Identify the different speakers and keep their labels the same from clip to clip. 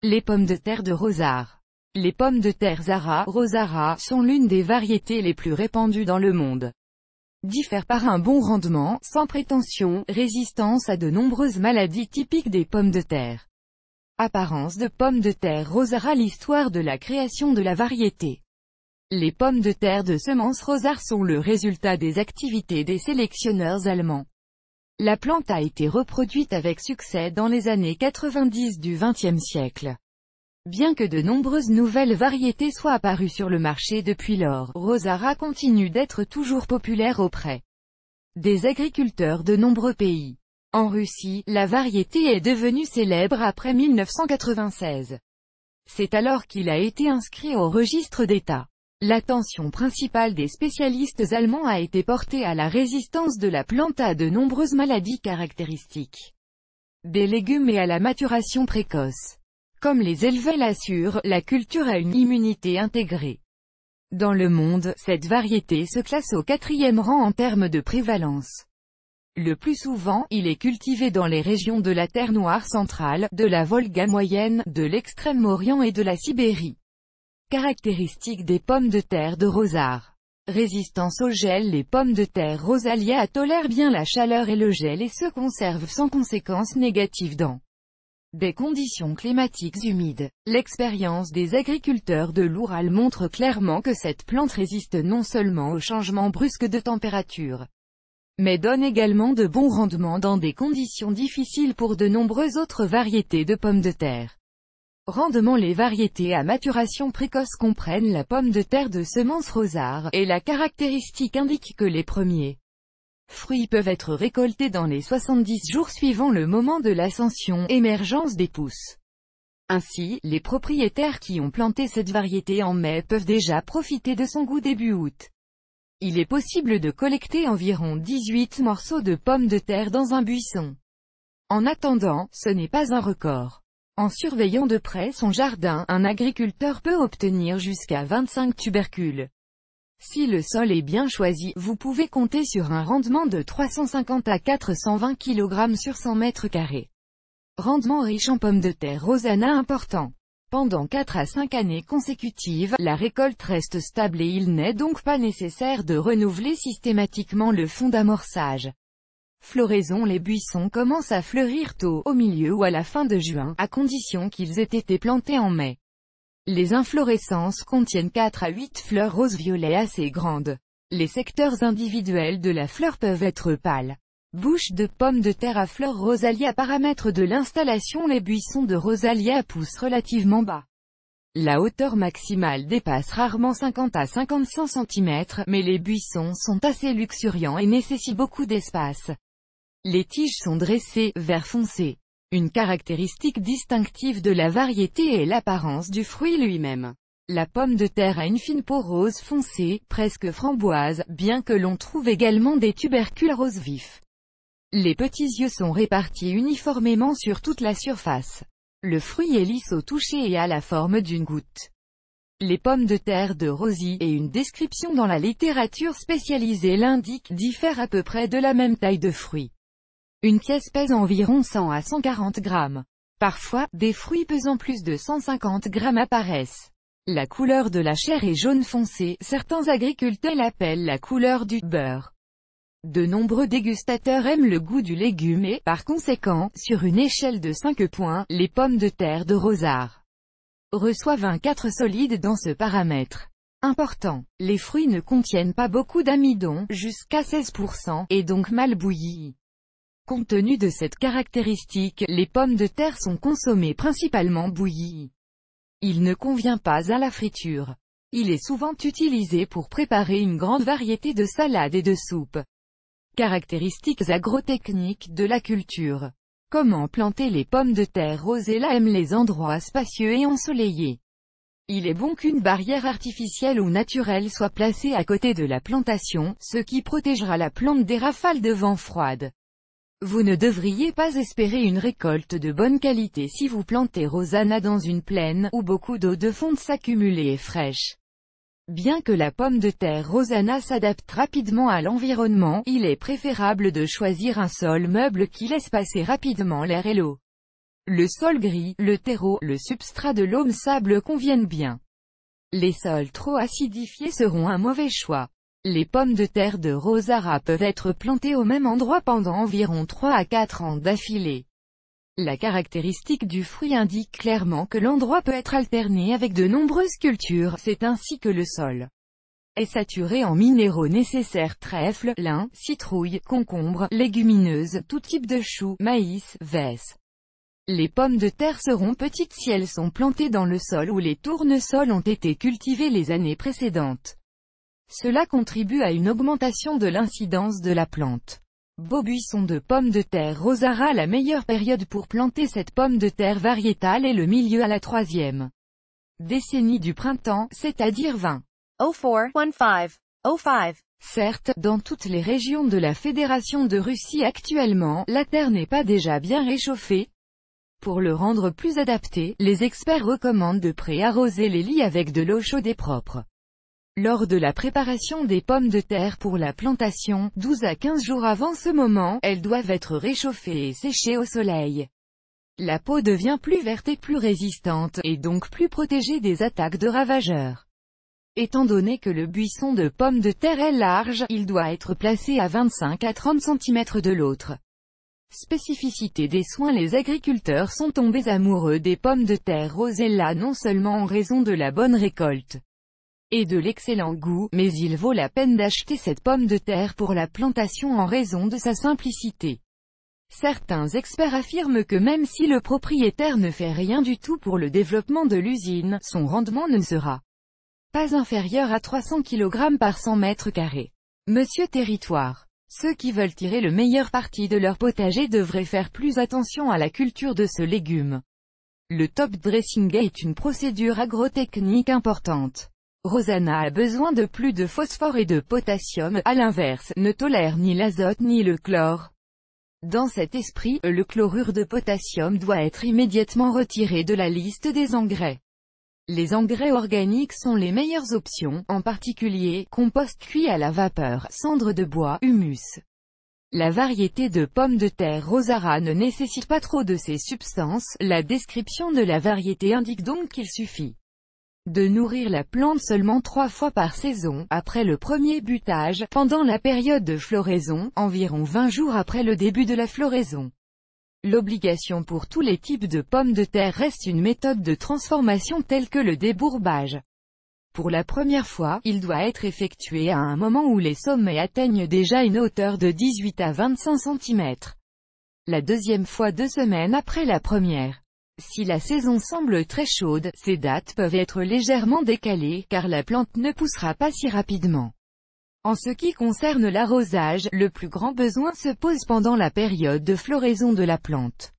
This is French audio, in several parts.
Speaker 1: Les pommes de terre de Rosard. Les pommes de terre Zara, Rosara, sont l'une des variétés les plus répandues dans le monde. Diffèrent par un bon rendement, sans prétention, résistance à de nombreuses maladies typiques des pommes de terre. Apparence de pommes de terre Rosara. L'histoire de la création de la variété. Les pommes de terre de semence Rosard sont le résultat des activités des sélectionneurs allemands. La plante a été reproduite avec succès dans les années 90 du XXe siècle. Bien que de nombreuses nouvelles variétés soient apparues sur le marché depuis lors, Rosara continue d'être toujours populaire auprès des agriculteurs de nombreux pays. En Russie, la variété est devenue célèbre après 1996. C'est alors qu'il a été inscrit au registre d'État. L'attention principale des spécialistes allemands a été portée à la résistance de la plante à de nombreuses maladies caractéristiques des légumes et à la maturation précoce. Comme les éleveurs l'assurent, la culture a une immunité intégrée. Dans le monde, cette variété se classe au 4e rang en termes de prévalence. Le plus souvent, il est cultivé dans les régions de la Terre Noire centrale, de la Volga moyenne, de l'Extrême-Orient et de la Sibérie. Caractéristiques des pommes de terre de Rosard. Résistance au gel. Les pommes de terre Rosalia tolèrent bien la chaleur et le gel et se conservent sans conséquences négatives dans des conditions climatiques humides. L'expérience des agriculteurs de l'Oural montre clairement que cette plante résiste non seulement aux changements brusques de température, mais donne également de bons rendements dans des conditions difficiles pour de nombreuses autres variétés de pommes de terre. Rendement. Les variétés à maturation précoce comprennent la pomme de terre de semence Rosard, et la caractéristique indique que les premiers fruits peuvent être récoltés dans les 70 jours suivant le moment de l'ascension, émergence des pousses. Ainsi, les propriétaires qui ont planté cette variété en mai peuvent déjà profiter de son goût début août. Il est possible de collecter environ 18 morceaux de pommes de terre dans un buisson. En attendant, ce n'est pas un record. En surveillant de près son jardin, un agriculteur peut obtenir jusqu'à 25 tubercules. Si le sol est bien choisi, vous pouvez compter sur un rendement de 350 à 420 kg sur 100 mètres carrés. Rendement riche en pommes de terre Rosanna important. Pendant 4 à 5 années consécutives, la récolte reste stable et il n'est donc pas nécessaire de renouveler systématiquement le fond d'amorçage. Floraison. Les buissons commencent à fleurir tôt, au milieu ou à la fin de juin, à condition qu'ils aient été plantés en mai. Les inflorescences contiennent 4 à 8 fleurs rose-violet assez grandes. Les secteurs individuels de la fleur peuvent être pâles. Bouche de pommes de terre à fleurs Rosalia. Paramètres de l'installation. Les buissons de Rosalia poussent relativement bas. La hauteur maximale dépasse rarement 50 à 55 cm, mais les buissons sont assez luxuriants et nécessitent beaucoup d'espace. Les tiges sont dressées, vert foncé. Une caractéristique distinctive de la variété est l'apparence du fruit lui-même. La pomme de terre a une fine peau rose foncé, presque framboise, bien que l'on trouve également des tubercules rose vifs. Les petits yeux sont répartis uniformément sur toute la surface. Le fruit est lisse au toucher et a la forme d'une goutte. Les pommes de terre de Rosy, et une description dans la littérature spécialisée l'indique, diffèrent à peu près de la même taille de fruit. Une pièce pèse environ 100 à 140 grammes. Parfois, des fruits pesant plus de 150 grammes apparaissent. La couleur de la chair est jaune foncé, certains agriculteurs l'appellent la couleur du beurre. De nombreux dégustateurs aiment le goût du légume et, par conséquent, sur une échelle de 5 points, les pommes de terre de Rosard reçoivent un 4 solide dans ce paramètre. Important. Les fruits ne contiennent pas beaucoup d'amidon, jusqu'à 16%, et donc mal bouillis. Compte tenu de cette caractéristique, les pommes de terre sont consommées principalement bouillies. Il ne convient pas à la friture. Il est souvent utilisé pour préparer une grande variété de salades et de soupes. Caractéristiques agrotechniques de la culture. Comment planter les pommes de terre Rosella aime les endroits spacieux et ensoleillés. Il est bon qu'une barrière artificielle ou naturelle soit placée à côté de la plantation, ce qui protégera la plante des rafales de vent froides. Vous ne devriez pas espérer une récolte de bonne qualité si vous plantez Rosanna dans une plaine, où beaucoup d'eau de fonte s'accumule et est fraîche. Bien que la pomme de terre Rosanna s'adapte rapidement à l'environnement, il est préférable de choisir un sol meuble qui laisse passer rapidement l'air et l'eau. Le sol gris, le terreau, le substrat de l'aume-sable conviennent bien. Les sols trop acidifiés seront un mauvais choix. Les pommes de terre de Rosara peuvent être plantées au même endroit pendant environ 3 à 4 ans d'affilée. La caractéristique du fruit indique clairement que l'endroit peut être alterné avec de nombreuses cultures, c'est ainsi que le sol est saturé en minéraux nécessaires: trèfle, lin, citrouille, concombre, légumineuses, tout type de choux, maïs, vesse. Les pommes de terre seront petites si elles sont plantées dans le sol où les tournesols ont été cultivés les années précédentes. Cela contribue à une augmentation de l'incidence de la plante. Beau buisson de pommes de terre Rosara. La meilleure période pour planter cette pomme de terre variétale est le milieu à la troisième décennie du printemps, c'est-à-dire 2004-15-05. Certes, dans toutes les régions de la Fédération de Russie actuellement, la terre n'est pas déjà bien réchauffée. Pour le rendre plus adapté, les experts recommandent de pré-arroser les lies avec de l'eau chaude et propre. Lors de la préparation des pommes de terre pour la plantation, 12 à 15 jours avant ce moment, elles doivent être réchauffées et séchées au soleil. La peau devient plus verte et plus résistante, et donc plus protégée des attaques de ravageurs. Étant donné que le buisson de pommes de terre est large, il doit être placé à 25 à 30 cm de l'autre. Spécificité des soins: les agriculteurs sont tombés amoureux des pommes de terre Rosella non seulement en raison de la bonne récolte et de l'excellent goût, mais il vaut la peine d'acheter cette pomme de terre pour la plantation en raison de sa simplicité. Certains experts affirment que même si le propriétaire ne fait rien du tout pour le développement de l'usine, son rendement ne sera pas inférieur à 300 kg par 100 m². Monsieur Territoire. Ceux qui veulent tirer le meilleur parti de leur potager devraient faire plus attention à la culture de ce légume. Le top dressing est une procédure agrotechnique importante. Rosana a besoin de plus de phosphore et de potassium, à l'inverse, ne tolère ni l'azote ni le chlore. Dans cet esprit, le chlorure de potassium doit être immédiatement retiré de la liste des engrais. Les engrais organiques sont les meilleures options, en particulier, compost cuit à la vapeur, cendres de bois, humus. La variété de pommes de terre Rosara ne nécessite pas trop de ces substances, la description de la variété indique donc qu'il suffit de nourrir la plante seulement 3 fois par saison, après le premier butage, pendant la période de floraison, environ 20 jours après le début de la floraison. L'obligation pour tous les types de pommes de terre reste une méthode de transformation telle que le débourbage. Pour la première fois, il doit être effectué à un moment où les sommets atteignent déjà une hauteur de 18 à 25 cm. La deuxième fois 2 semaines après la première. Si la saison semble très chaude, ces dates peuvent être légèrement décalées, car la plante ne poussera pas si rapidement. En ce qui concerne l'arrosage, le plus grand besoin se pose pendant la période de floraison de la plante.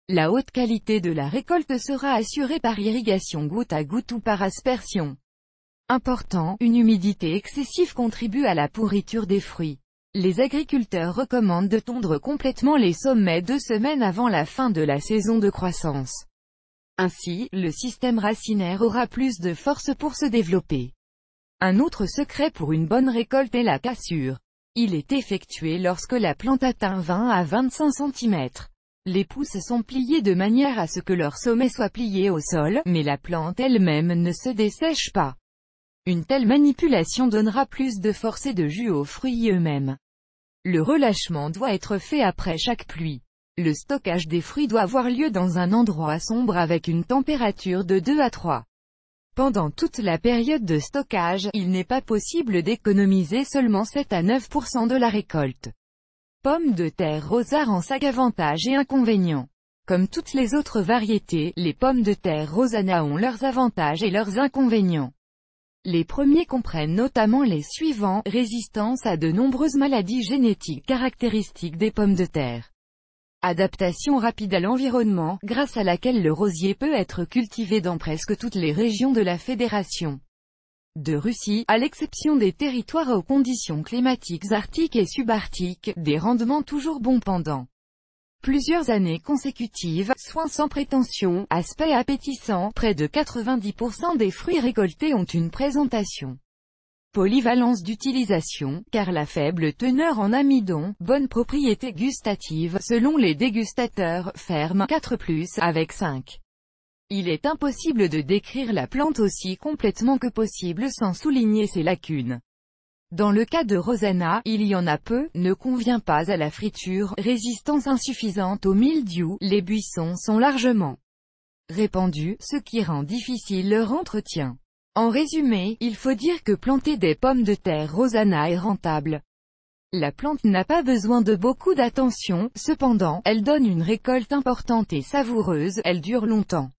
Speaker 1: La haute qualité de la récolte sera assurée par irrigation goutte à goutte ou par aspersion. Important, une humidité excessive contribue à la pourriture des fruits. Les agriculteurs recommandent de tondre complètement les sommets 2 semaines avant la fin de la saison de croissance. Ainsi, le système racinaire aura plus de force pour se développer. Un autre secret pour une bonne récolte est la cassure. Il est effectué lorsque la plante atteint 20 à 25 cm. Les pousses sont pliées de manière à ce que leur sommet soit plié au sol, mais la plante elle-même ne se dessèche pas. Une telle manipulation donnera plus de force et de jus aux fruits eux-mêmes. Le relâchement doit être fait après chaque pluie. Le stockage des fruits doit avoir lieu dans un endroit sombre avec une température de 2 à 3. Pendant toute la période de stockage, il n'est pas possible d'économiser seulement 7 à 9% de la récolte. Pommes de terre Rosara en sac: avantages et inconvénients. Comme toutes les autres variétés, les pommes de terre Rosana ont leurs avantages et leurs inconvénients. Les premiers comprennent notamment les suivants: résistance à de nombreuses maladies génétiques caractéristiques des pommes de terre. Adaptation rapide à l'environnement, grâce à laquelle le rosier peut être cultivé dans presque toutes les régions de la Fédération de Russie, à l'exception des territoires aux conditions climatiques arctiques et subarctiques, des rendements toujours bons pendant plusieurs années consécutives, soins sans prétention, aspect appétissant, près de 90% des fruits récoltés ont une présentation Polyvalence d'utilisation, car la faible teneur en amidon, bonne propriété gustative, selon les dégustateurs, ferme 4+, avec 5. Il est impossible de décrire la plante aussi complètement que possible sans souligner ses lacunes. Dans le cas de Rosanna, il y en a peu, ne convient pas à la friture, résistance insuffisante au mildiou, les buissons sont largement répandus, ce qui rend difficile leur entretien. En résumé, il faut dire que planter des pommes de terre Rosanna est rentable. La plante n'a pas besoin de beaucoup d'attention, cependant, elle donne une récolte importante et savoureuse, elle dure longtemps.